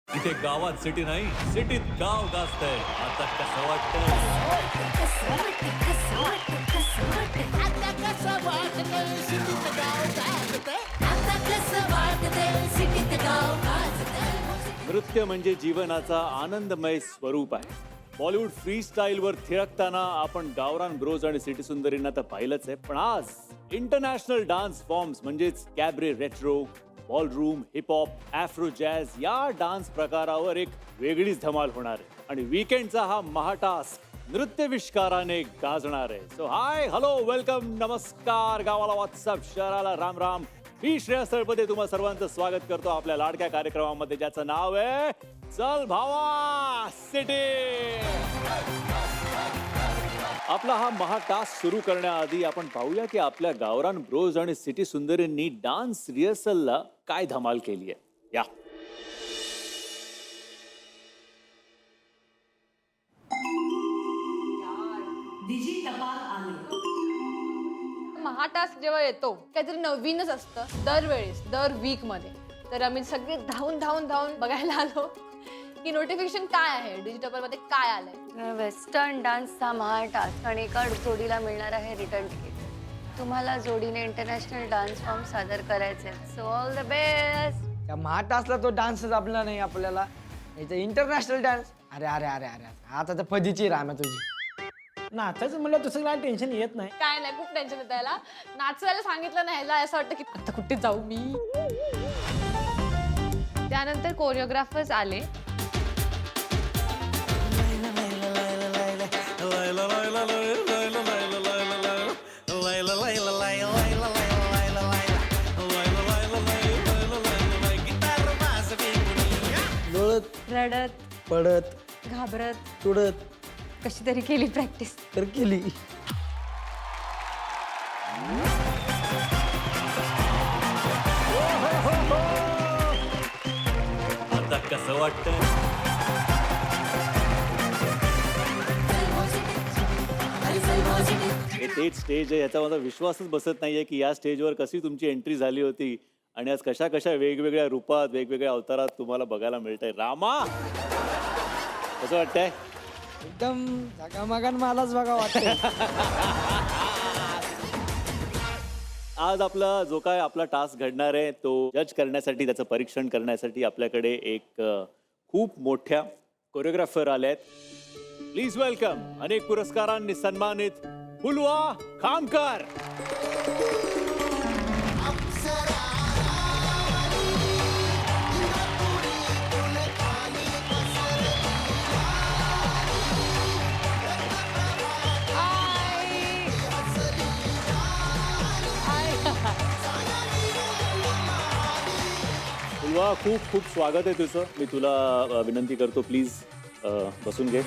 इथे गावात सिटी नाही, सिटीत गाव गाजतंय. आता कसं वाटतंय? नृत्य म्हणजे जीवनाचा आनंदमय स्वरूप आहे. बॉलिवूड फ्री स्टाईलवर थिरकताना आपण गावरान ब्रोज आणि सिटी सुंदरींना तर पाहिलंच आहे, पण आज इंटरनॅशनल डान्स फॉर्म्स म्हणजेच cabaret retro, ballroom, heap hop, Afro jazz या डान्स प्रकारावर एक वेगळीच धमाल होणार आहे. आणि वीकेंडचा हा महाटास्क नृत्यविष्काराने गाजणार आहे. सो हाय, हॅलो, वेलकम, नमस्कार, गावाला व्हॉट्सअप, शहराला राम राम. मी श्रेयस तळपदे तुम्हा सर्वांचं स्वागत करतो आपल्या लाडक्या कार्यक्रमामध्ये, ज्याचं नाव आहे चल भावा सिटी. आपला हा महाटास्क सुरू करण्याआधी आपण पाहूया की आपल्या गावरान ब्रोज आणि सिटी सुंदरींनी डान्स रिहर्सलला काय धमाल केली आहे. या महाटास्क जेव्हा येतो काहीतरी नवीनच असतं दरवेळेस, दर वीक मध्ये. तर आम्ही सगळे धावून धावून धावून बघायला आलो की नोटिफिकेशन काय आहे, डिजिटल मध्ये काय आलंय. वेस्टर्न डान्सचा महाटास्क आणि एका जोडीला मिळणार आहे रिटर्न तिकीट. तुम्हाला जोडीने इंटरनॅशनल डान्स फॉर्म सादर करायचे. So all the best. त्या महाटास्कला तो डान्सच आपला नाही, आपल्याला याचा इंटरनॅशनल डान्स. अरे अरे अरे अरे आता तर फदीची राम आहे तुझी. नाचायचं म्हणलं तसं काय टेन्शन येत नाही. काय नाही, खूप टेन्शन येतं याला. नाचायला सांगितलं नाही ह्याला असं वाटतं की आता कुठे जाऊ मी. त्यानंतर कोरिओग्राफर्स आले. रडत पडत घाबरत तुडत कशी तरी केली प्रॅक्टिस. तर केली. आता कसं वाटतंय? हे तेच स्टेज आहे, याचा मला विश्वासच बसत नाहीये की या स्टेजवर कशी तुमची एंट्री झाली होती आणि आज कशा कशा वेगवेगळ्या रूपात, वेगवेगळ्या अवतारात तुम्हाला बघायला मिळतंय. रामा, कसं वाटतंय? एकदम जगामगान मलाच बघा वाटतं. आज आपला जो काय आपला टास्क घडणार आहे तो जज करण्यासाठी, त्याचं परीक्षण करण्यासाठी आपल्याकडे एक खूप मोठ्या कोरिओग्राफर आले आहेत. प्लीज वेलकम अनेक पुरस्कारांनी सन्मानित फुलवा खामकर. फुलवा, खूप खूप स्वागत आहे तुझं. मी तुला विनंती करतो, प्लीज बसून घे.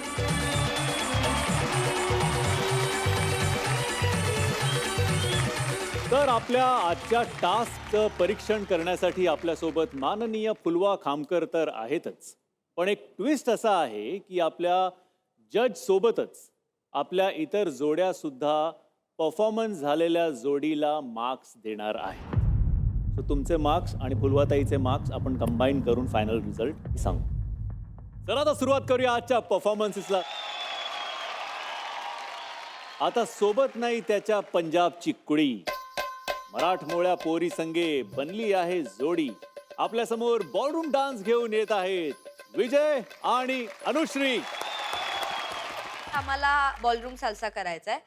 तर आपल्या आजच्या टास्कचं परीक्षण करण्यासाठी आपल्यासोबत माननीय फुलवा खामकर तर आहेतच, पण एक ट्विस्ट असा आहे की आपल्या जज सोबतच आपल्या इतर जोड्या सुद्धा परफॉर्मन्स झालेल्या जोडीला मार्क्स देणार आहे. सो तुमचे मार्क्स आणि फुलवाताईचे मार्क्स आपण कंबाईन करून फायनल रिझल्ट सांगू. चला आता सुरुवात करूया आजच्या परफॉर्मन्सेसला. आता सोबत नाही त्याच्या पंजाबची कुडी, मराठमोळ्या पोरी संगे बनली आहे जोडी. आपल्या समोर बॉलरूम डान्स घेऊन येत आहेत विजय आणि अनुश्री. आम्हाला बॉलरूम साल्सा करायचा आहे.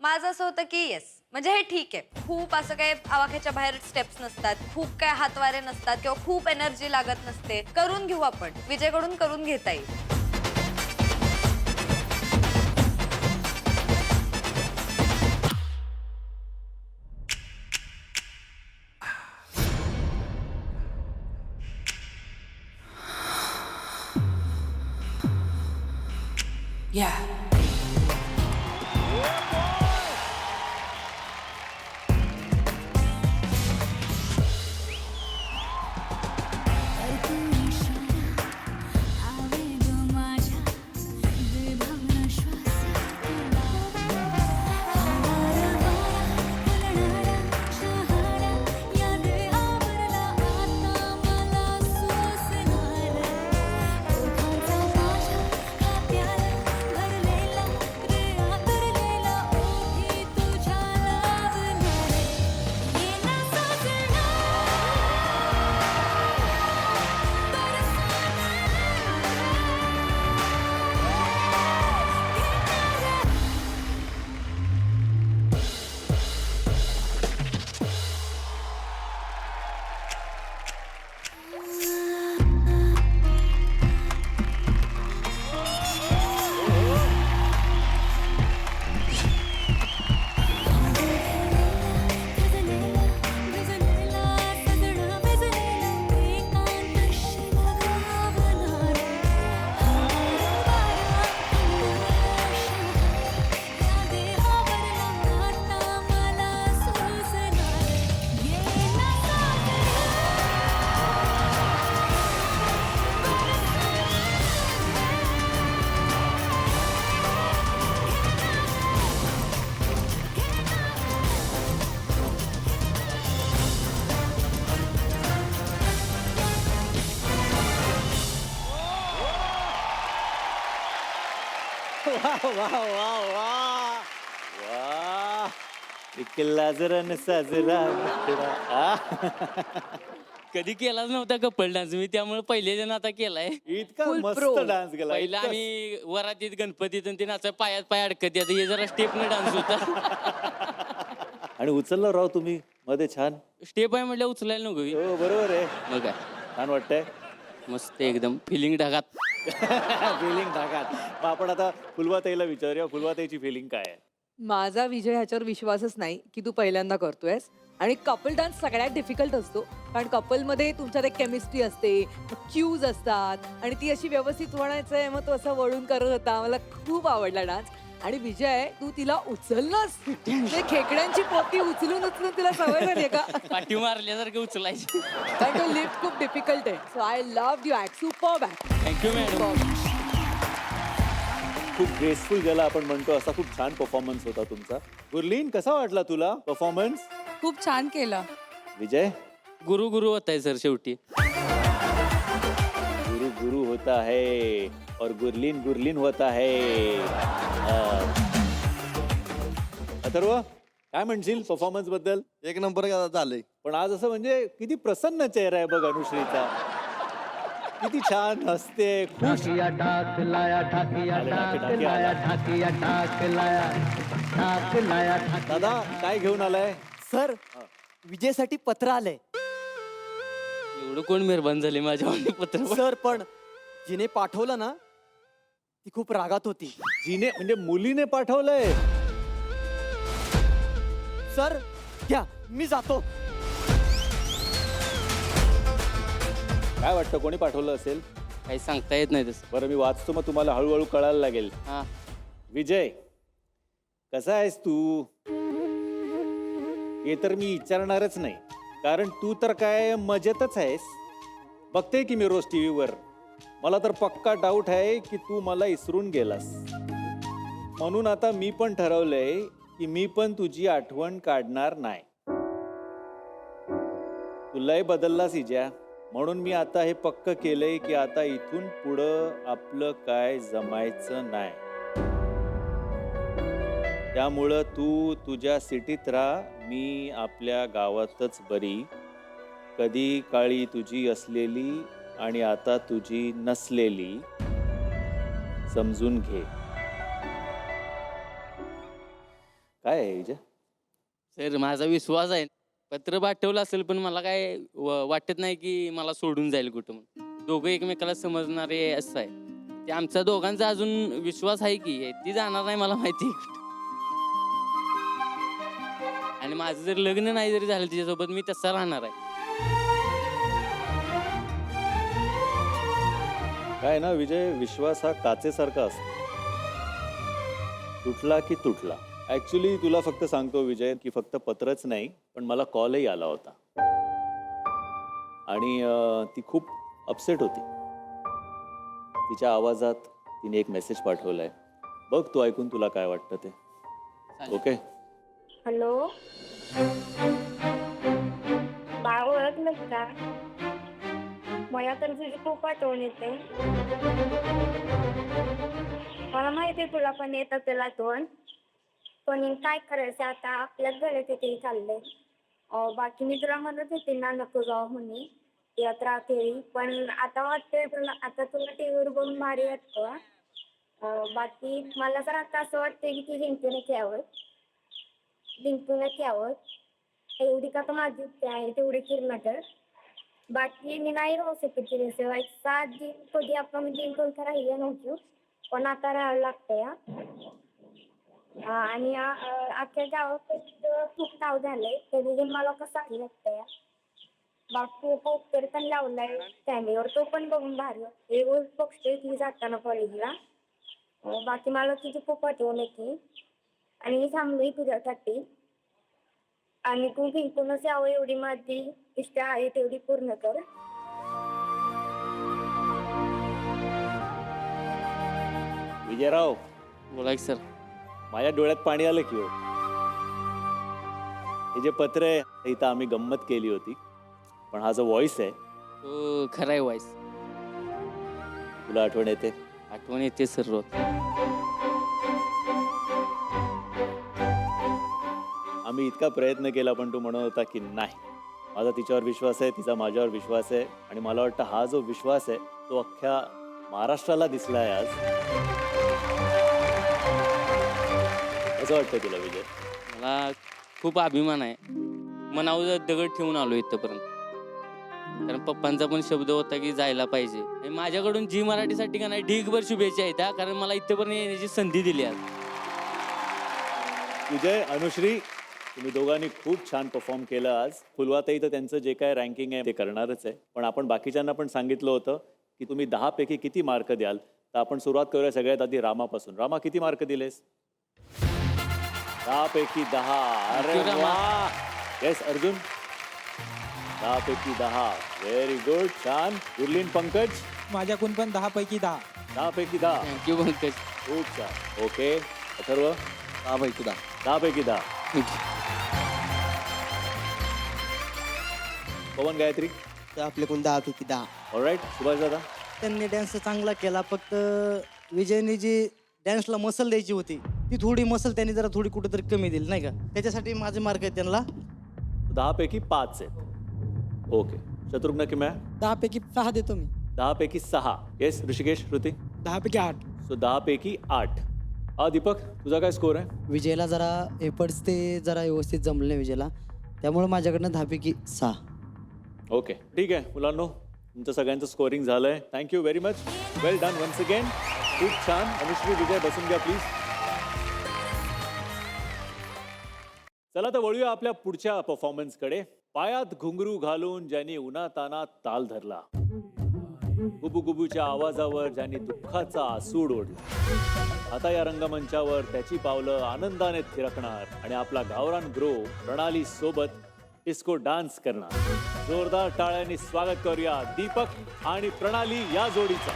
माझं असं होतं की येस, म्हणजे हे ठीक आहे. खूप असं काय आवाक्याच्या बाहेर स्टेप्स नसतात, खूप काय हातवारे नसतात किंवा खूप एनर्जी लागत नसते. करून घेऊ आपण, विजयकडून करून घेता येईल. Yeah. वा वा वा वा इकला जरा न साजरा मित्रा. आ? कधी केलाच नव्हता कपल डान्स मी, त्यामुळे पहिले जण आता केलाय. इतका Full मस्त pro. डान्स केला. पहिला इतका आम्ही वरातीत गणपतीत आणि ते नाचा पायात पाय अडकत येतं, हे जरा स्टेपने डान्स होता. आणि उचललं राव तुम्ही मध्ये छान. स्टेप आहे म्हटलं उचलायला नको ही. हो बरोबर आहे. मग काय छान वाटतंय. मस्त एकदम फिलिंग ढगात. फिलिंग टाकात. मग आपण आता फुलवाताईला विचारूया, फुलवाताईची फिलिंग काय आहे? माझा विजय ह्याच्यावर विश्वासच नाही की तू पहिल्यांदा करतोयस. आणि कपल डान्स सगळ्यात डिफिकल्ट असतो, कारण कपलमध्ये तुमच्यात एक केमिस्ट्री असते, क्यूज असतात आणि ती अशी व्यवस्थित वळायचं आहे, मग तो असं वळून करत होता. मला खूप आवडला डान्स. आणि विजय तू तिला उचललास, ते खेकड्यांची पोती उचलून उचलून तिला सवय झाली का? पाठी मारल्यासारखं उचलायची. कारण तो लिफ्ट खूप डिफिकल्ट आहे. So I love you act, super act. Thank you madam. खूप ग्रेसफुल ज्याला आपण म्हणतो असा खूप छान परफॉर्मन्स होता तुमचा. गुरलीन कसा वाटला तुला परफॉर्मन्स? खूप छान केलं. विजय? गुरु गुरु होत आहे सर शेवटी. गुरु गुरु होता है और गुरलीन गुरलीन होता है. अथर्व काय म्हणशील परफॉर्मन्स बद्दल? एक नंबर झालंय. पण आज असं म्हणजे किती प्रसन्न चेहरा आहे बघ अनुश्रीचा. किती छान हसते, खुश. दादा काय घेऊन आलाय? सर विजयसाठी पत्र आलंय. एवढं कोण मेहरबान झाले माझ्या पत्र. सर पण जिने पाठवलं ना ती खूप रागात होती. जिने म्हणजे मुलीने पाठवलंय? सर घ्या मी जातो. काय वाटतं कोणी पाठवलं असेल? काही सांगता येत नाही तसं. बरं मी वाचतो, मग तुम्हाला हळूहळू कळायला लागेल. हा विजय कसा आहेस तू? हे तर मी विचारणारच नाही, कारण तू तर काय मजेतच आहेस. बघते की मी रोज टीव्हीवर. मला तर पक्का डाऊट आहे की तू मला इसरून गेलास. म्हणून आता मी पण ठरवलंय की मी पण तुझी आठवण काढणार नाही. तू लय बदललास इजा, म्हणून मी आता हे पक्क केलंय की आता इथून पुढं आपलं काय जमायचं नाही. त्यामुळं तू तुझ्या सिटीत राहा, मी आपल्या गावातच बरी. कधी काळी तुझी असलेली आणि आता तुझी नसलेली समजून घे. काय आहे इजा? सर माझा विश्वास आहे. पत्र पाठवलं असेल पण मला काय वाटत नाही की मला सोडून जाईल कुठं म्हणून. दोघं एकमेकाला समजणारे असं आहे. ते आमचा दोघांचा अजून विश्वास आहे की ती जाणार नाही मला माहिती आहे कुठं. आणि माझं जर लग्न नाही जरी झालं तिच्यासोबत मी तसा राहणार आहे. काय ना विजय, विश्वास हा काचेसारखा असतो, तुटला की तुटला. ऍक्च्युली तुला फक्त सांगतो विजय की फक्त पत्रच नाही पण मला कॉलही आला होता आणि ती खूप अपसेट होती. तिच्या आवाजात तिने एक मेसेज पाठवलाय, बघ तू ऐकून तुला काय वाटतं ते. ओके? हॅलो, बाळ ओळखलंस का? मला तर तुझी खूप आठवण येते. मला माहिती आहे तुला पण येत असेल आठवण, पण काय करायचं आता, आपल्याच घरात येते चाललंय. बाकी मी तुला म्हणत होते ना नको जाऊ म्हणून यात्रा केली, पण आता वाटतंय तुला, आता तुला टीव्हीवर बघून भारी वाटतं. बाकी मला तर आता असं वाटतंय की ती जिंकूनच यावं. एवढी का तर माझी इच्छा आहे तेवढी पूर्ण कर. बाकी मी नाही राहू शकत तिच्याशिवाय. 7 दिन कधी आपण जिंकून तर राहिलं नव्हतं, पण आता राहायला लागतंय. आणि अख्ख्या गावात खूप नाव झालंय, तरी मला कसं लागतंय. बाकी पोस्टर पण लावलाय फॅमिलीवर, तो पण बघून भारी. एक बघतोय ती जाताना कॉलेजला. बाकी मला तुझी खूप आठवण येते आणि मी थांबलोय तुझ्यासाठी. आणि तू जिंकूनच यावं एवढी माझी इच्छा आहे, तेवढी पूर्ण कर. विजयराव, बोला की सर. माझ्या डोळ्यात पाणी आलं की हो. हे जे पत्र आहे इथं आम्ही गंमत केली होती, पण हा जो व्हॉइस आहे तो खरा आहे वॉइस. तुला आठवण येते? आठवण येते सर रोज. आम्ही इतका प्रयत्न केला पण तू म्हणत होता की नाही, माझा तिच्यावर विश्वास आहे, तिचा माझ्यावर विश्वास आहे आणि मला वाटतं हा जो विश्वास आहे तो अख्ख्या महाराष्ट्राला दिसलाय आज. असं वाटतं तुला विजय? मला खूप अभिमान आहे. मनावर दगड ठेवून आलो इथपर्यंत. कारण पप्पांचा पण शब्द होता की जायला पाहिजे आणि माझ्याकडून जी मराठीसाठी का नाही ढीगभर शुभेच्छा आहेत हा. कारण मला इथपर्यंत येण्याची संधी दिली आज. विजय, अनुश्री, तुम्ही दोघांनी खूप छान परफॉर्म केलं आज. फुलवाताई तर त्यांचं जे काय रँकिंग आहे ते करणारच आहे, पण आपण बाकीच्यांना पण सांगितलं होतं की तुम्ही 10 पैकी किती मार्क द्याल. तर आपण सुरुवात करूया सगळ्यात आधी रामापासून. रामा, किती मार्क दिलेस? 10 पैकी 10. अरे Thank you, रामा. वा. येस अर्जुन, 10 पैकी 10. व्हेरी गुड, छान. उर्लिन, पंकज, माझ्याकडून पण 10 पैकी 10. 10 पैकी 10. थँक्यू पंकज. खूप छान. ओके, अथर्व, 10 पैकी 10. 10 पैकी 10. पवन, गायत्री, तर आपल्याकडून 10 पैकी 10. ऑलराईट. सुभाष दादा, त्यांनी डान्स चांगला केला, फक्त विजयने जी डान्सला मसल द्यायची होती ती थोडी मसल त्यांनी जरा थोडी कुठेतरी कमी दिली नाही का, त्याच्यासाठी माझे मार्क आहेत त्यांना. 10 पैकी 5 आहेत. ओके. शत्रुघ्न, किम्या? 10 पैकी 6 देतो मी. 10 पैकी 6. येस ऋषिकेश, श्रुती? 10 पैकी 8. सो 10 पैकी 8. दीपक, तुझा काय स्कोर आहे? विजयला जरा एफर्ट्स ते जरा व्यवस्थित जमले नाही विजयला, त्यामुळे माझ्याकडनं 10 पैकी 6. ओके, ठीक आहे मुलांनो, तुमचं सगळ्यांचं स्कोरिंग झालंय. Thank you very much. Well done once again. खूप छान. अनुश्री, विजय, बसून घ्या प्लीज. चला तर वळूया आपल्या पुढच्या परफॉर्मन्सकडे. पायात घुंगरू घालून ज्यांनी उन्हातानात ताल धरला, गुबुगुबूच्या आवाजावर ज्यांनी दुःखाचा आसूड ओढला, आता या रंगमंचावर त्याची पावलं आनंदाने थिरकणार आणि आपला गावरान ग्रो प्रणाली सोबत डिस्को डान्स करणार. जोरदार टाळ्यांनी स्वागत करूया दीपक आणि प्रणाली या जोडीचा.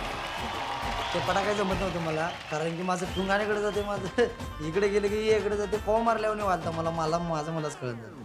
ते पटाकाय जमत नव्हतं मला, कारण की माझं ठुंगाण्याकडे जाते, माझं इकडे गेले की इकडे जाते, कॉ मारल्यावर वाटतं मला मलाच कळत नाही.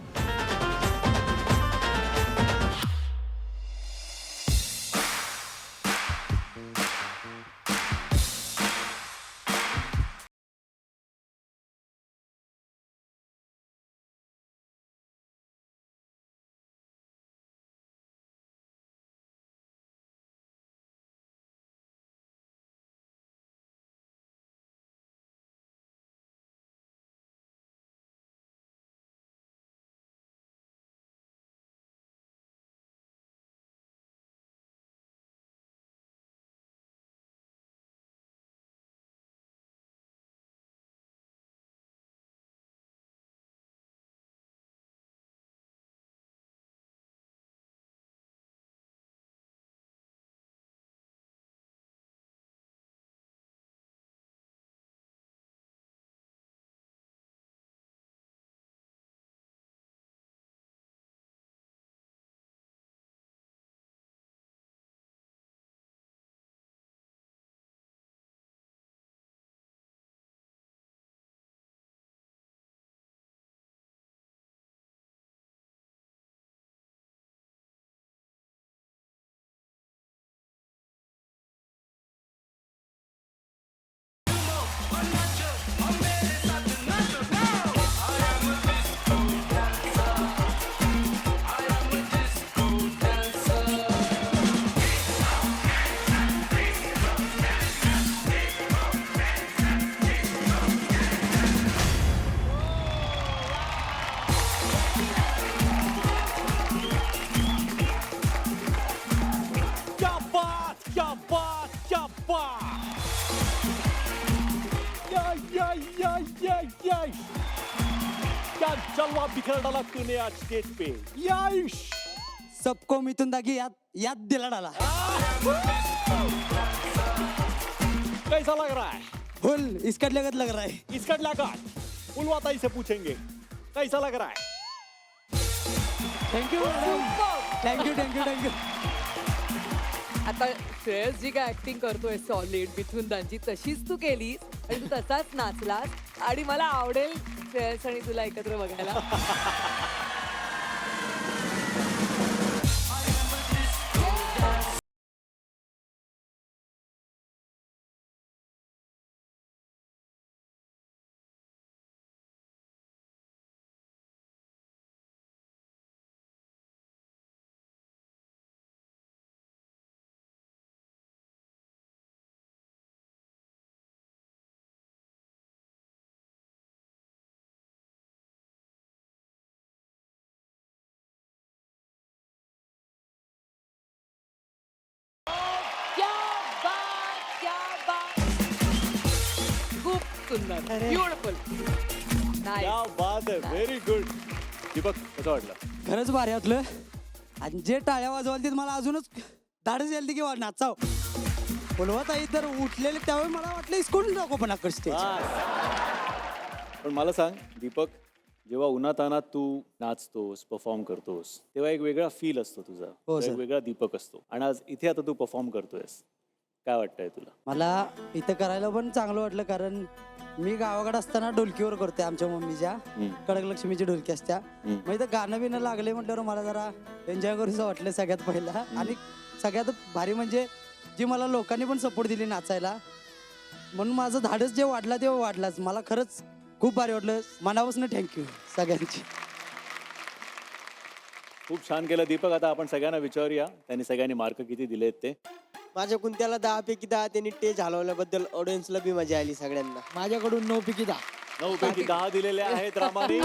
क्या जलवा बिखर डाला तूने आज स्टेज पे. यश. सबको मिथून दागी याद दिला डाला. कैसा लग रहा है? फुल इसकट लगत लग रहा है. इसका लगा फुलवाताई से पूछेंगे कैसा लग रहा है. Thank you thank you thank you thank you. आता श्रेयस जी काय ऍक्टिंग करतोय सॉलिड मिथुनदांची तशीच तू केलीस आणि तू तसाच नाचलास आणि मला आवडेल श्रेयस आणि तुला एकत्र बघायला. सुंदर ब्युटिफुल क्या बात आहे, व्हेरी गुड. दीपक कसं वाटलं? खरंच भारी वाटलं आणि जे टाळ्या वाजवाल ते मला अजूनच धाडच यायला की नाचाव बोलवत आई तर उठलेले त्यावेळी मला वाटलं इस्कून टाकू पण आकर्षते. पण मला सांग दीपक, जेव्हा उन्हातानात तू नाचतोस, परफॉर्म करतोस, तेव्हा एक वेगळा फील असतो तुझा, हो, सर. एक वेगळा दीपक असतो. आणि आज इथे आता तू परफॉर्म करतोयस, काय वाटतंय तुला? मला इथं करायला पण चांगलं वाटलं कारण मी गावाकडे असताना ढोलकीवर करते आमच्या मम्मीच्या कडक लक्ष्मीची ढोलकी असत्या. मग इथं गाणं बिणं लागले म्हटल्यावर मला जरा एन्जॉय करूचं वाटलं सगळ्यात पहिला. आणि सगळ्यात भारी म्हणजे जी मला लोकांनी पण सपोर्ट दिली नाचायला, म्हणून माझं धाडस जे वाढला ते वाढलाच. मला खरंच खूप भारी वाटलं, मनापासून थँक्यू सगळ्यांची. खूप छान केलं दीपक. आता आपण सगळ्यांना विचारूया त्यांनी सगळ्यांनी मार्क किती दिलेत ते. माझ्याकडून त्याला 10 पैकी 10 त्यांनी टेज हलवल्याबद्दल ऑडियन्सला बी मजा आली सगळ्यांना. माझ्याकडून 9 पैकी 10. 9 पैकी 10 दिलेले आहेत रामानी.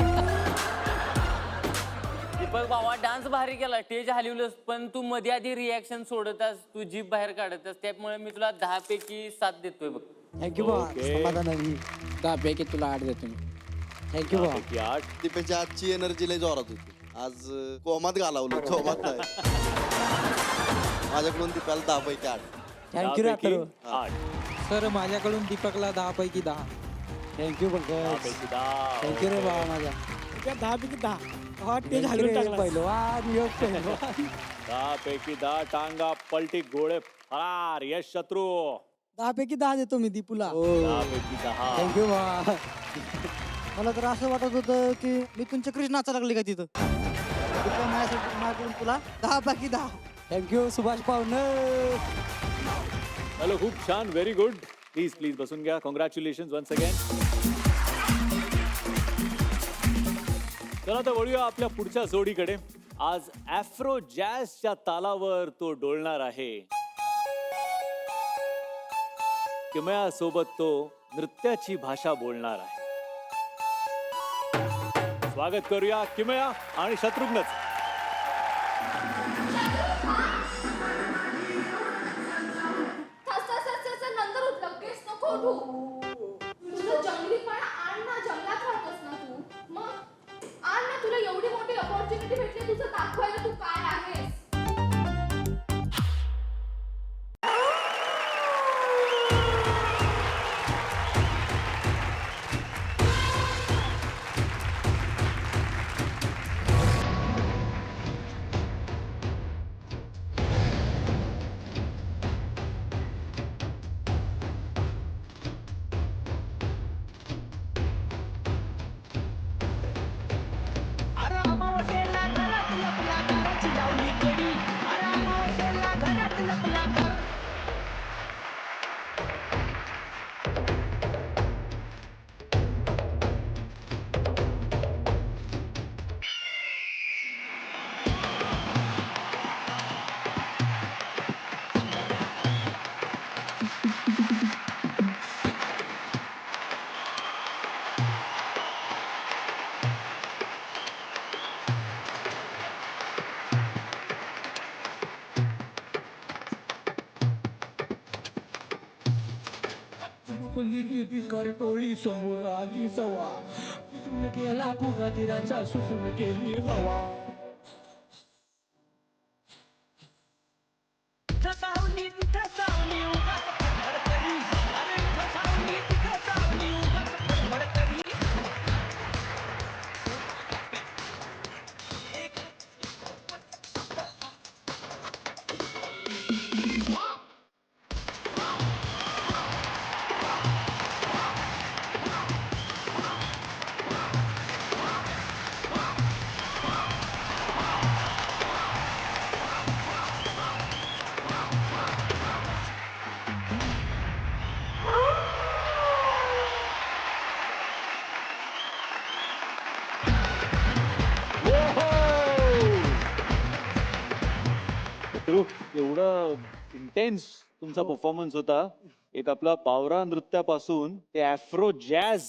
दीपक भावा डान्स भारी केला, स्टेज हलवलंस, पण तू मध्ये आधी रिॲक्शन सोडतास, तू जीभ बाहेर काढतास, त्यामुळे मी तुला 10 पैकी 7 देतोय बघ. थँक्यू बा. Okay. समाधानाने 10 पैकी तुला 8 देतो मी. थँक्यू बा. 10 पैकी 8. दीपेच्या आजची एनर्जी लय जोरात होती. आज कोमात घालावलं, कोमात नाही. माझ्याकडून दीपाला 10 पैकी 8. थँक्यू 10 पैकी रात्र. 8. सर माझ्याकडून दीपकला 10 पैकी 10. थँक्यू 10 पंकज. पैकी 10. थँक्यू रे बाबा माझा. 10 पैकी 10. Thank you रे पहिलवान, योग पहिलवान. 10 पैकी 10. टांगा पलटी गोळे फरार. यश शत्रू. 10 पैकी 10 देतो मी दीपूला. 10 पैकी 10. थँक्यू बा. मला तर असं वाटत होतं की मी तुमच्या कृष्ण नाचा लागले का तिथं. माझ्यासाठी माझ्याकडून तुला 10 पैकी 10. थँक्यू सुभाष पाहुणे. हॅलो, खूप छान, व्हेरी गुड. प्लीज प्लीज बसून घ्या. Congratulation once again. चला तर वळूया आपल्या पुढच्या जोडीकडे. आज ॲफ्रो जॅझच्या तालावर तो डोलणार आहे. किमया सोबत तो नृत्याची भाषा बोलणार आहे. स्वागत करूया किमया आणि शत्रुघ्नच. नंतर लगेच नको तू. तुझं जंगलीपणा आण ना, जंगलात राहतोस ना तू. मग आण ना, तुला एवढी मोठी अपॉर्च्युनिटी भेटली तुझं दाखवायला तू काय आहेस. टोळी समोर आली सवा, गेला पुन्हा तिराचा सुसून गेली हवा. एवढं इंटेन्स तुमचा परफॉर्मन्स होता. एक आपला पावरा नृत्यापासून ते ॲफ्रो जॅझ,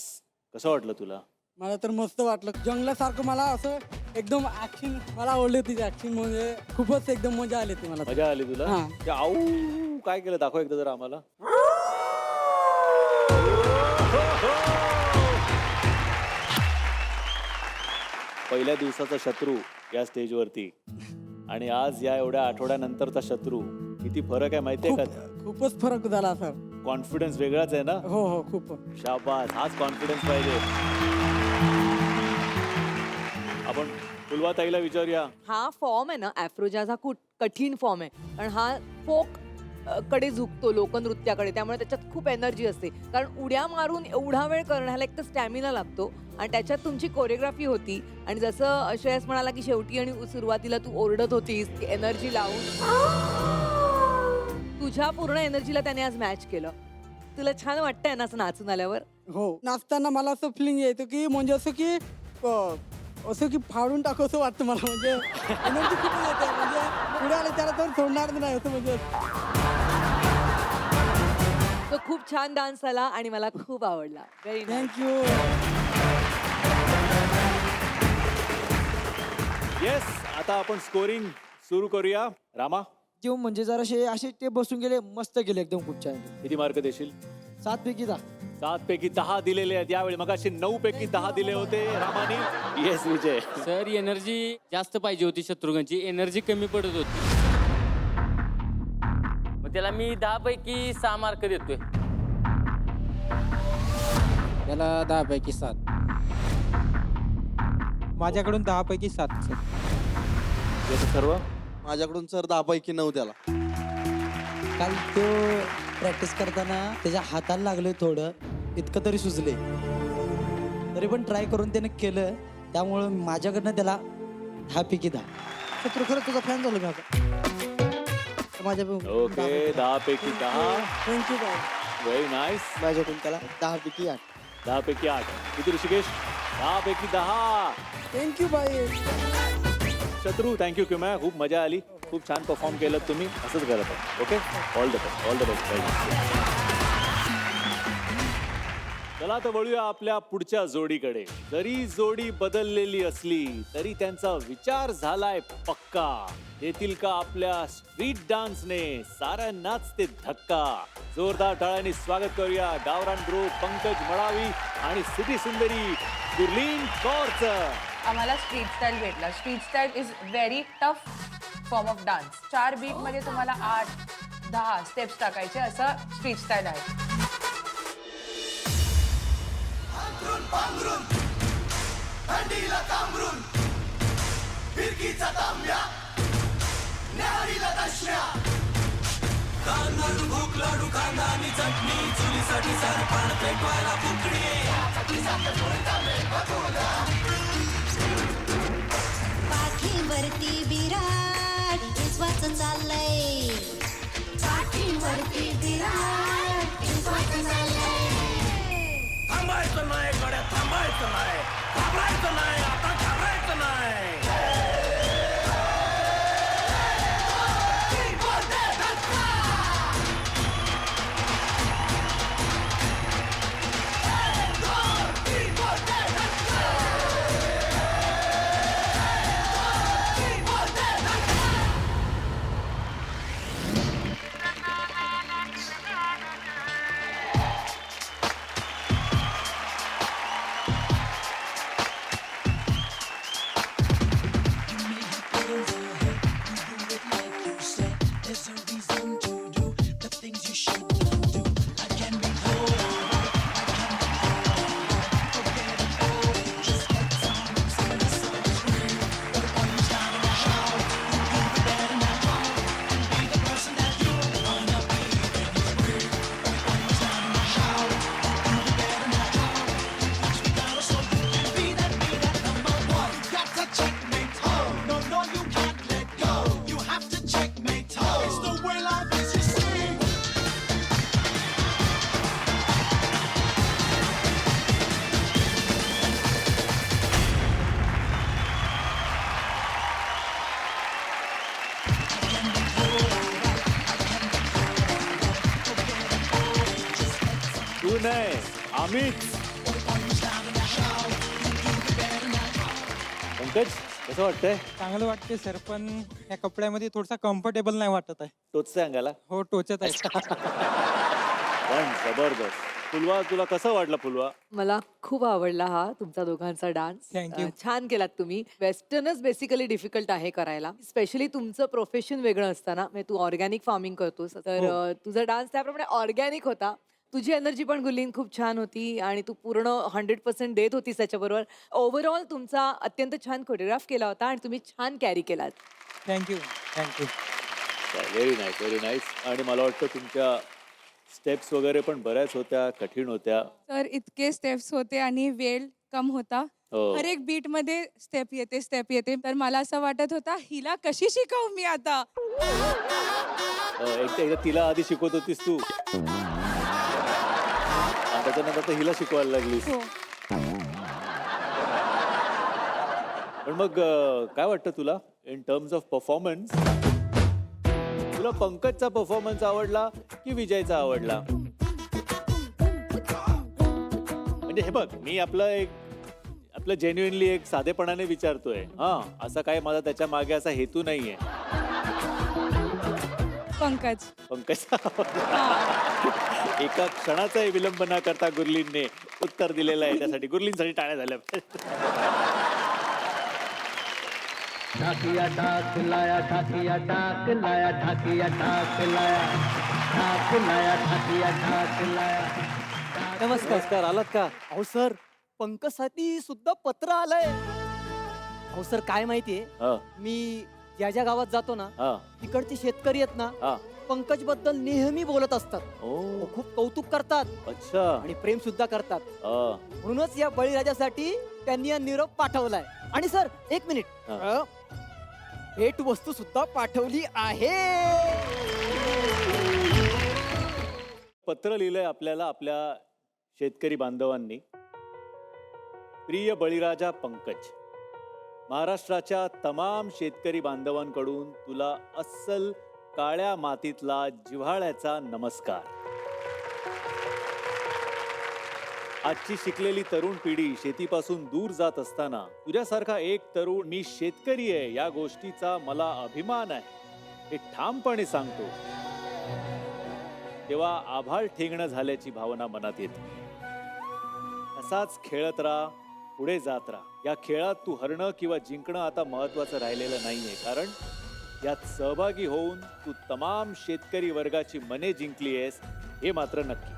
कसं वाटलं तुला? मला तर मस्त वाटलं. जंगलासारखं मला असं एकदम ऍक्शन मला आवडली तिची ऍक्शन, म्हणजे खूपच एकदम मजा आली ती मला. मजा आली तुला? हा. ते आऊ काय केलं दाखव एकदा जरा आम्हाला. पहिल्या दिवसाचा शत्रू या स्टेजवरती आणि आज या एवढ्या आठवड्यानंतरचा शत्रू, किती फरक आहे माहितीये का? खूपच फरक झाला सर. कॉन्फिडन्स वेगळाच आहे ना? हो हो खूप. शाबास, हाच कॉन्फिडन्स पाहिजे. आपण फुलवाताईला विचारूया. हा फॉर्म आहे ना ॲफ्रोजाचा खूप कठीण फॉर्म आहे कारण हा फोक कडे झुकतो, लोकनृत्याकडे, त्यामुळे त्याच्यात खूप एनर्जी असते कारण उड्या मारून एवढा वेळ करण्याला एक तर स्टॅमिना लागतो आणि त्याच्यात तुमची कोरिओग्राफी होती आणि जसं श्रेयस म्हणाला की शेवटी आणि सुरुवातीला तू ओरडत होतीस एनर्जी लावून, तुझ्या पूर्ण एनर्जीला त्याने आज मॅच केलं. तुला छान वाटतंय ना असं नाचून आल्यावर? हो, नाचताना मला असं फिलिंग येतो की म्हणजे असं की फाडून टाकू असं वाटतं मला. म्हणजे एनर्जी खूप येते, म्हणजे पुढे आले त्याला तर सोडणार नाही असं. म्हणजे तो खूप छान डान्स आला आणि मला खूप आवडला. Very thank you. येस, आता आपण स्कोरिंग सुरू करूया. रामा, ते म्हणजे जराशे असे ते बसून गेले, मस्त गेले एकदम खूप छान. किती मार्क देशील? 7 पैकी 10. 7 पैकी 10 दिलेले आहेत यावेळी. मगाशी 9 पैकी 10 दिले होते रामानी. येस विजय. सर एनर्जी जास्त पाहिजे होती, शत्रुघ्नची एनर्जी कमी पडत होती. मग त्याला मी 10 पैकी 6 मार्क देतोय. त्याला 10 पैकी 7. माझ्याकडून 10 पैकी 7 सर. याचं सर्व माझ्याकडून सर 10 पैकी 9 त्याला. काल तो प्रॅक्टिस करताना त्याच्या हाताला लागले थोडं, इतकं तरी सुचले, तरी पण ट्राय करून त्याने केलं, त्यामुळं माझ्याकडनं त्याला 10 पैकी 10. शत्रू खरं तुझा फॅन झालो मी आता. माझ्या ओके, 10 पैकी 10. Thank you bye. Very nice. माझ्याकडून त्याला 10 पैकी 8. 10 पैकी 8. किती ऋषिकेश? 10 पैकी 10. Thank you bye. शत्रू, थँक्यू किमया, खूप मजा आली. खूप छान परफॉर्म केलं तुम्ही. असंच करत आहे. Okay, all the best. All the best. चला तर वळूया आपल्या पुढच्या जोडीकडे. जरी जोडी बदललेली असली तरी त्यांचा विचार झालाय पक्का. देतील का आपल्या स्ट्रीट डान्सने साऱ्यांनाच ते धक्का? जोरदार टाळ्यांनी स्वागत करूया गावरान ग्रुप, पंकज मडावी आणि सिटी सुंदरी गुरलीन कौरचं. आम्हाला स्ट्रीट स्टाईल भेटला. Street style is very tough form of dance. 4 beat मध्ये तुम्हाला 8-10 स्टेप्स टाकायचे, असं स्ट्रीट स्टाईल आहे. पाठीवरती विराट विश्वाचं चाललंय. पाठीवरती विराट विश्वाचं चाललंय. थांबायचं नाही गड्या, थांबायचं नाही, घाबरायचं नाही, आता घाबरायचं नाही. तू नाही, आम्हीच. पंकज, कसं वाटतंय? चांगलं वाटते सर, पण या कपड्यामध्ये थोडासा कम्फर्टेबल नाही वाटत आहे. टोचते अंगाला? हो, टोचत आहे. पण जबरदस्त, फुलवा तुला कसं वाटलं फुलवा? मला खूप आवडला हा तुमचा दोघांचा डान्स. Thank you. छान केलात तुम्ही. वेस्टर्नच बेसिकली डिफिकल्ट आहे करायला. स्पेशली तुमचं प्रोफेशन वेगळं असताना म्हणजे तू ऑर्गॅनिक फार्मिंग करतोस तर तुझा डान्स त्याप्रमाणे ऑर्गॅनिक होता. तुझी एनर्जी पण गुलीन खूप छान होती आणि तू पूर्ण 100% देत होतीस त्याच्याबरोबर. ओव्हरऑल तुमचा अत्यंत छान कोरिओग्राफ केला होता आणि तुम्ही छान कॅरी केलात. Thank you thank you. Very nice, very nice. आणि मला वाटतं तुमच्या स्टेप्स वगैरे पण बऱ्याच होत्या, कठीण होत्या. तर इतके स्टेप्स होते आणि वेळ कम होता. हो. हर एक बीट मध्ये स्टेप येते तर मला असं वाटत होता हिला कशी शिकवू मी आता. एकदा तिला आधी शिकवत होतीस तू, आणि त्याच्यानंतर आता हिला शिकवायला लागलीस. हो. पण मग काय वाटतं तुला इन टर्म्स ऑफ परफॉर्मन्स? तुला पंकजचा परफॉर्मन्स आवडला की विजयचा आवडला? म्हणजे हे बघ, मी आपलं जेन्युइनली एक साधेपणाने विचारतोय. हा, असं काय माझा त्याच्या मागे असा हेतू नाहीये. पंकज. पंकजचा एका क्षणाचाही विलंब न करता गुरलीनने उत्तर दिलेलं आहे. त्यासाठी गुरलीनसाठी टाळ्या झाल्या. ठाकिया ठाक लाया, ठाकिया ठाक लाया, ठाकिया ठाक लाया, ठाक लाया, ठाकिया ठाक लाया. नमस्कार, आलात का? अहो सर, पंकजसाठी सुद्धा पत्र आलंय. अहो सर, काय माहितीये, हा, मी ज्या ज्या गावात जातो ना, हा, तिकडचे शेतकरी आहेत ना, हा. पंकज बद्दल नेहमी बोलत असतात. ओ, खूप कौतुक करतात अच्छा. आणि प्रेम सुद्धा करतात. हा, म्हणूनच या बळीराजासाठी त्यांनी हा निरोप पाठवलाय. आणि सर, एक मिनिट, हा. भेट वस्तू सुद्धा पाठवली आहे. पत्र लिहिलंय आपल्याला आपल्या शेतकरी बांधवांनी. प्रिय बळीराजा पंकज, महाराष्ट्राच्या तमाम शेतकरी बांधवांकडून तुला अस्सल काळ्या मातीतला जिव्हाळ्याचा नमस्कार. आजची शिकलेली तरुण पिढी शेतीपासून दूर जात असताना तुझ्यासारखा एक तरुण मी शेतकरी आहे या गोष्टीचा मला अभिमान आहे हे ठामपणे सांगतो. तेव्हा आभाळ ठेंगणं झाल्याची भावना मनात येते. असाच खेळत राहा, पुढे जात राहा. या खेळात तू हरणं किंवा जिंकणं आता महत्वाचं राहिलेलं नाहीये, कारण यात सहभागी होऊन तू तमाम शेतकरी वर्गाची मने जिंकली आहेस हे मात्र नक्की.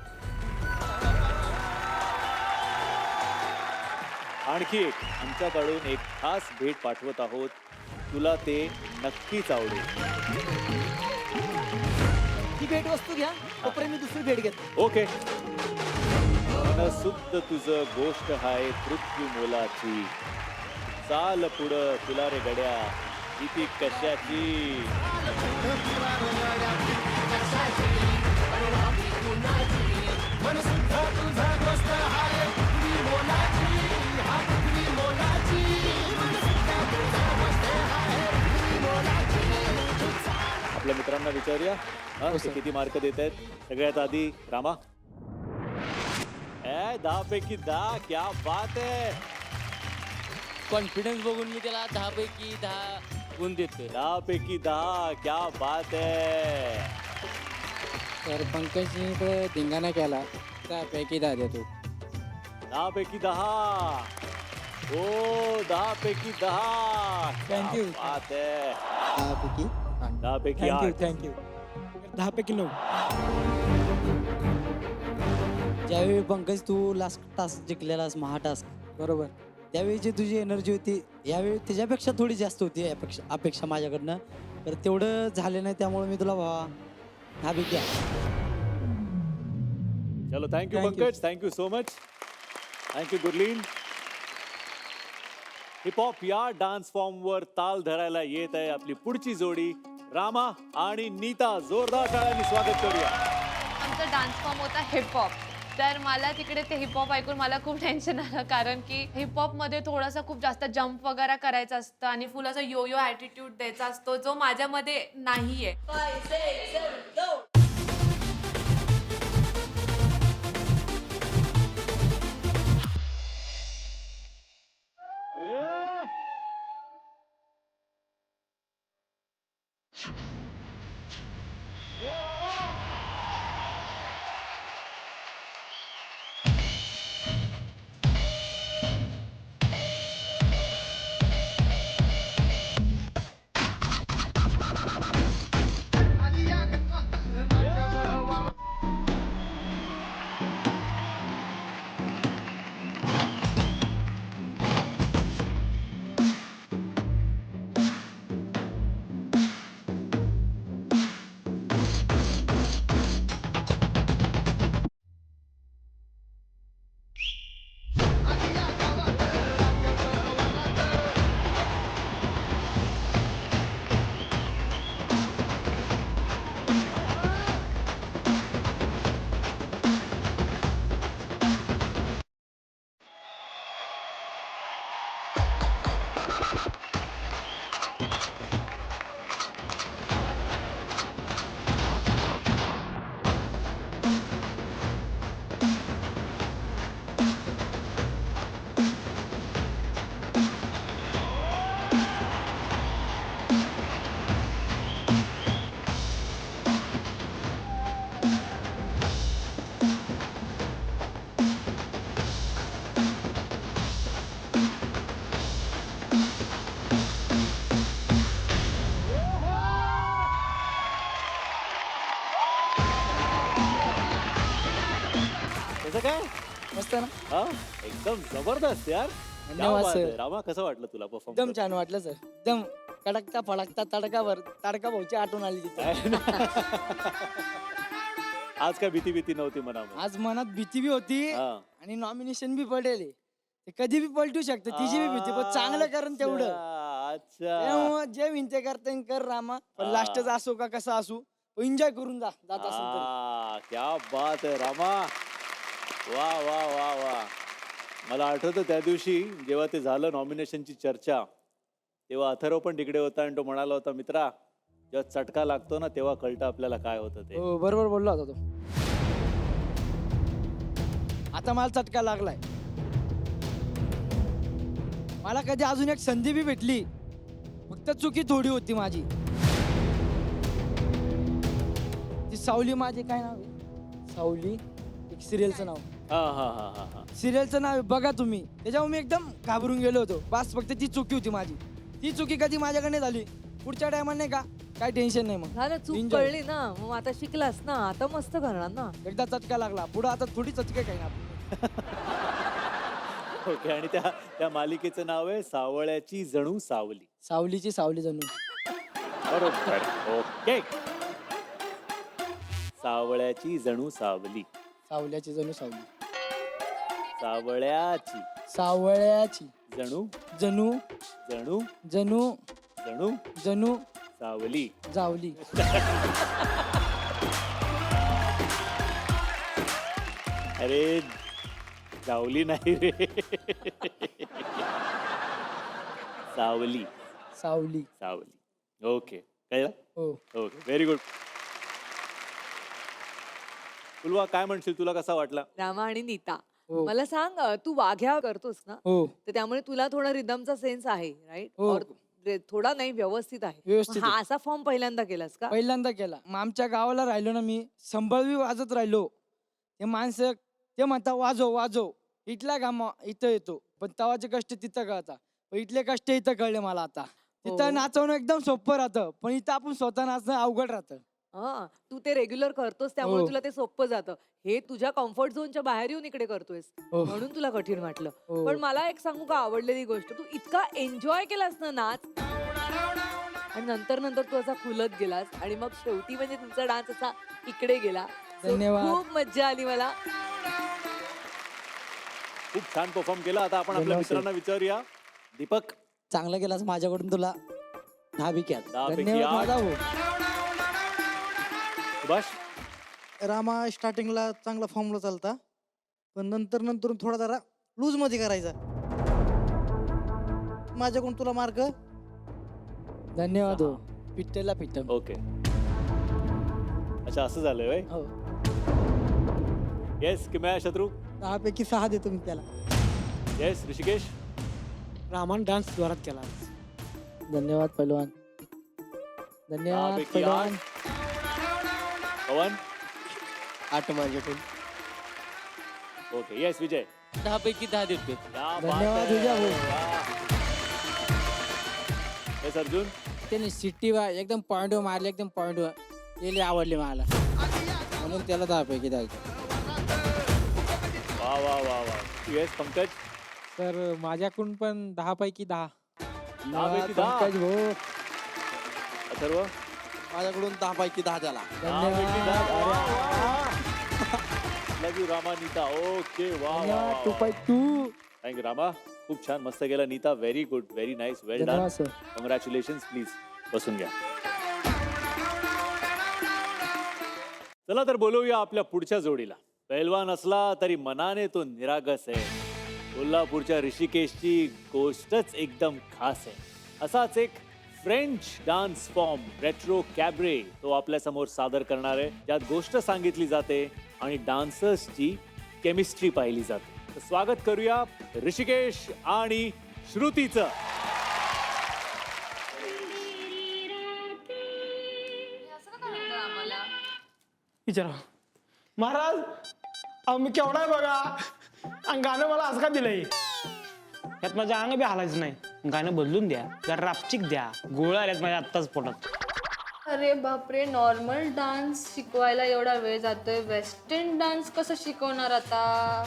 आणखी एक आमच्याकडून एक खास भेट पाठवत आहोत. तुला ते नक्कीच आवडेल. ही भेट वस्तू घ्या, तोपर्यंत मी दुसरी भेट घेतो. ओके. शुद्ध तुझं गोष्ट हाय पृथ्वी मोलाची. चाल पुढं तुला रे गड्या भीती कशाची. आपल्या मित्रांना विचारूया ते किती मार्क देत आहेत. सगळ्यात आधी रामा. 10 पैकी 10. क्या बात है. कॉन्फिडन्स बघून मी त्याला 10 पैकी 10 गुण देतोय. 10 पैकी 10. क्या बात है. तर पंकजने तर धिंगाणा केला, त्यापैकी 10 देतो. 10 पैकी 10. ओ 10 पैकी 10. Thank you. क्या बात है. 10 पैकी थँक्यू 8. थँक्यू. 10 पैकी 9. ज्यावेळी पंकज तू लास्ट टास्क जिंकलेलास महाटास्क, बरोबर. त्यावेळी जी तुझी एनर्जी होती यावेळी त्याच्यापेक्षा थोडी जास्त होती अपेक्षा माझ्याकडनं. तर तेवढं झालं नाही, त्यामुळे मी तुला हा बी द्या. चलो thank you Thank you. Pankaj. Thank you so much. Thank you Gurleen. Hip hop या डान्स फॉर्म वर ताल धरायला येत आहे आपली पुढची जोडी रामा आणि नीता. जोरदार टाळ्यांनी स्वागत करूया. आमचा डान्स फॉर्म होता हिपहॉप. तर मला तिकडे ते हिपहॉप ऐकून मला खूप टेन्शन आलं, कारण की हिपहॉप मध्ये थोडासा खूप जास्त जम्प वगैरे करायचा असतं आणि फुल असं यो यो ॲटिट्यूड द्यायचा असतो, जो माझ्यामध्ये नाहीये. कसं काय मस्त ना हा एकदम जबरदस्त यार. धन्यवाद, क्या बात सर. आहे. रामा कसं वाटलं तुला एकदम परफॉर्म छान वाटलं सर. एकदम कडकता फडकता तडकावर ताडका भाऊची आठवण आली तिथे. आज काय भीती नव्हती मनामध्ये? आज मनात भीती बी होती हा. आणि नॉमिनेशन बी पडेल. ते कधी बी पलटू शकतं तिची बी भीती, पण चांगलं करण तेवढं. अच्छा त्यामुळं जे विनते करता कर रामा, पण लास्टच असो का कसा असो एन्जॉय करून जात असेल तर. क्या बात आहे रामा. वा वा वा वा. मला आठवतं त्या दिवशी जेव्हा ते झालं नॉमिनेशनची चर्चा, तेव्हा अथर्व पण तिकडे होता आणि तो म्हणाला होता, मित्रा जेव्हा चटका लागतो ना तेव्हा कळतं आपल्याला काय होतं ते. हो बरोबर बोलला होता तो. आता मला चटका लागलाय. मला कधी अजून एक संधी बी भेटली, फक्त चुकी थोडी होती माझी. ती सावली, माझे काय नाव आहे सावली, एक सिरियलचं नाव. हा हा हा हा हा. सिरियलचं नाव आहे बघा तुम्ही. त्याच्यावर मी एकदम घाबरून गेलो होतो. बस फक्त ती चुकी होती माझी. ती चुकी कधी माझ्याकडे झाली पुढच्या टायमाला नाही का काय टेन्शन नाही. मग झालं, चूक Enjoy. कळली ना, मग आता शिकलास ना, आता मस्त करणार ना. एकदा चटका लागला पुढे आता थोडी चटके काही ना. ओके. आणि त्या मालिकेचं नाव आहे सावळ्याची जणू सावली. सावलीची सावली जणू. बरोबर. ओके. सावळ्याची जणू सावली. सावल्याची जणू सावली. सावळ्याची सावळ्याची जणू जणू जणू जणू जणू जणू सावली. जावली. अरे जावली नाही रे. सावली सावली. सावली. ओके कळलं. हो. Okay very good. तुला काय म्हणशील, तुला कसा वाटला? रामा आणि नीता, हो. मला सांग, तू वाघ्या करतोस ना, हो तर त्यामुळे तुला थोडा रिदमचा सेन्स आहे, राईट? हो. थोडा नाही, व्यवस्थित आहे. व्यवस्थित मग हा असा फॉर्म पहिल्यांदा केलास का? पहिल्यांदा केला. मग आमच्या गावाला राहिलो ना मी, संभळवी वाजत राहिलो. ते माणसं ते म्हणता वाजव वाजव. इथला गामा इथं येतो, पण तवाचे कष्ट तिथं कळता. पण इथले कष्ट इथं कळले मला आता. तिथं नाचवणं एकदम सोपं राहतं, पण इथं आपण स्वतः नाचणं अवघड राहतं. हा, तू ते रेग्युलर करतोस त्यामुळे हो. तुला ते सोपं जातं. हे तुझ्या कम्फर्ट झोनच्या बाहेर येऊन इकडे करतोयस, हो. म्हणून तुला कठीण वाटलं. हो. पण मला एक सांगू का, आवडलेली गोष्ट, तू इतका एन्जॉय केलास ना नाच, आणि नंतर नंतर तू असा खुलत गेलास, आणि मग शेवटी म्हणजे तुमचा डान्स असा इकडे गेला. So, धन्यवाद. खूप मज्जा आली मला. खूप छान परफॉर्म केला. आता आपण आपल्या धन्यवाद, मित्रांना विचारूया. दीपक, चांगलं केलास, माझ्याकडून तुला 10 पैकी 8. 10 पैकी धन्यवाद 8. माझा भाऊ. सुभाष, रामा स्टार्टिंगला चांगला फॉर्मला चालता, पण नंतर थोडा जरा लूज मध्ये करायचा. माझ्याकडून तुला मार्क धन्यवाद हो. पिट्टेला पिट्टम. ओके. अच्छा असं झालंय होय? हो. येस किमया शत्रू. 10 पैकी 6 देतो मी त्याला. येस ऋषिकेश. रामान डान्स जोरात केला. धन्यवाद पैलवान. धन्यवाद पैकी पैलवान. पवन. 8 माझ्याकडून. ओके. येस विजय. 10 पैकी 10 देतोय. क्या बात धन्यवाद है. विजय भाऊ. वाह. येस अर्जुन. त्याने सिटी एकदम पॉइंट मारले, एकदम पॉइंट गेले, आवडले मला, म्हणून त्याला 10 पैकी 10. वा वा वा वा. येस पंकज. तर माझ्याकडून पण 10 पैकी 10. 10 पैकी 10. पंकज भाऊ. अथर्व. माझ्याकडून 10 पैकी 10 त्याला. 10 पैकी 10. Love you Rama Neeta. Okay वा वा. 2.2. थँक्यू रामा. खूप छान मस्त गेला. Neeta very good, very nice, well done. धन्यवाद सर. कॉंग्रॅच्युलेशन. प्लीज बसून घ्या. चला तर बोलूया आपल्या पुढच्या जोडीला. पैलवान असला तरी मनाने तो निरागस आहे. कोल्हापूरच्या ऋषिकेशची गोष्टच एकदम खास आहे. असाच एक French dance form retro cabaret तो आपल्या समोर सादर करणार आहे, ज्यात गोष्ट सांगितली जाते आणि डान्सर्सची केमिस्ट्री पाहिली जाते. तर स्वागत करूया ऋषिकेश आणि श्रुतीचं. विचारा महाराज, अहो मी केवढा आहे बघा, आणि गाणं मला असं का दिलंय? यात माझं अंग बी हालायचं नाही. गाणं बदलून द्या, जरा रापचिक द्या. गोळ्या आल्यात माझ्या आत्ताच पोटात. अरे बापरे, नॉर्मल डान्स शिकवायला एवढा वेळ जातोय, वेस्टर्न डान्स कसं शिकवणार आता?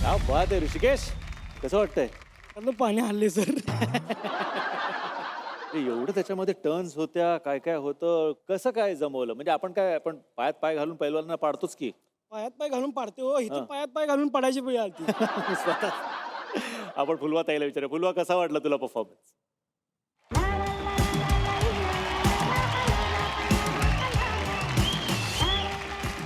क्या बात आहे ऋषिकेश, कसं वाटतंय? पाणी हल्ले सर. एवढं त्याच्यामध्ये टर्न्स होत्या, काय काय होतं, कसं काय जमवलं? म्हणजे आपण पायात पाय घालून पैलवानांना पाडतोच की. पायात पाय घालून पाडते हो, इथं पायात पाय घालून पडायची वेळ आलती. स्वतः. आपण फुलवा ताईला विचारूया. फुलवा, कसा वाटला तुला परफॉर्मन्स?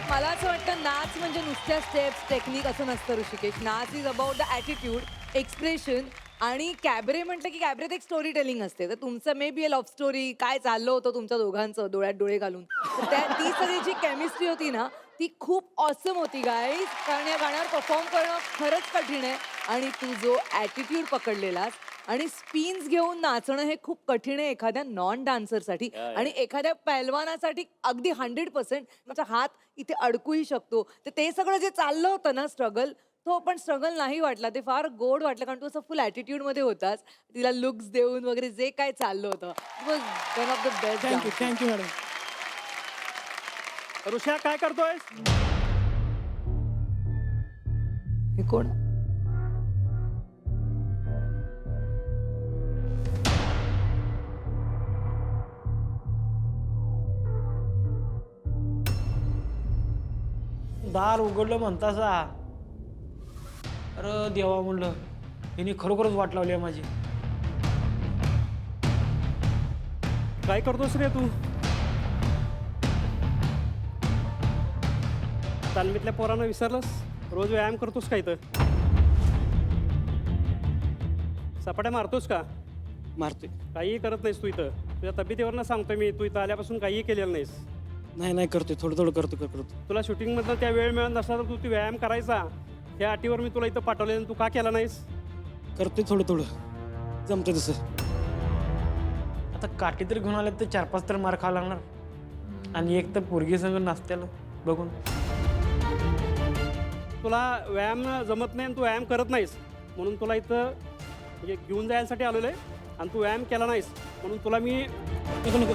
मला असं वाटतं नाच म्हणजे नुसत्या स्टेप्स टेक्निक असं नसतं ऋषिकेश. नाच is about the attitude, expression. आणि कॅबरे म्हटलं की कॅबरेत एक स्टोरी टेलिंग असते. तर तुमचं may be a love story, काय चाललं होतं तुमच्या दोघांचं डोळ्यात डोळे घालून, तर ती सगळी जी केमिस्ट्री होती ना ती खूप ऑसम होती गाईज. कारण या गाण्यावर परफॉर्म करणं खरंच कठीण आहे. आणि तू जो ॲटिट्यूड पकडलेलास आणि स्पिन्स घेऊन नाचणं हे खूप कठीण आहे एखाद्या नॉन डान्सरसाठी. आणि एखाद्या पैलवानासाठी अगदी 100%. माझा हात इथे अडकूही शकतो. तर ते सगळं जे चाललं होतं ना स्ट्रगल, तो पण स्ट्रगल नाही वाटला, ते फार गोड वाटलं. कारण तू असं फुल ॲटिट्यूडमध्ये होतास, तिला लुक्स देऊन वगैरे जे काय चाललं होतं, it was one of the best. Thank you madam. Risha काय करतोय? हे कोण? दार उघडलं म्हणतासा. अरे देवा म्हणलं, हिने खरोखरच वाट लावली आहे माझी. काय करतोस रे तू? तालमीतल्या पोरांना विसरलंस? रोज व्यायाम करतोस काय? तर सपाट्या मारतोस का? मारतोय. काहीही करत नाहीस तू इथं. तुझ्या तब्येतीवरनं सांगतोय मी, तू इथं आल्यापासून काहीही केलेलं नाहीस. नाही करतोय, थोडं थोडं करतो. तुला शूटिंगमधलं त्या वेळ मिळत नसला तर तू व्यायाम करायचा. या अटीवर मी तुला इथं पाठवले, तू का केला नाहीस? करतोय थोडं जमतं तसं. आता काठी तर घेऊन आले तर 4-5 तर मार खावा लागणार. आणि एक तर पोरगी संग नाचत्याला बघून. तुला व्यायाम जमत नाही आणि तू व्यायाम करत नाहीस म्हणून तुला इथं म्हणजे घेऊन जायसाठी आलेलो आहे. आणि तू व्यायाम केला नाहीस म्हणून तुला मी नको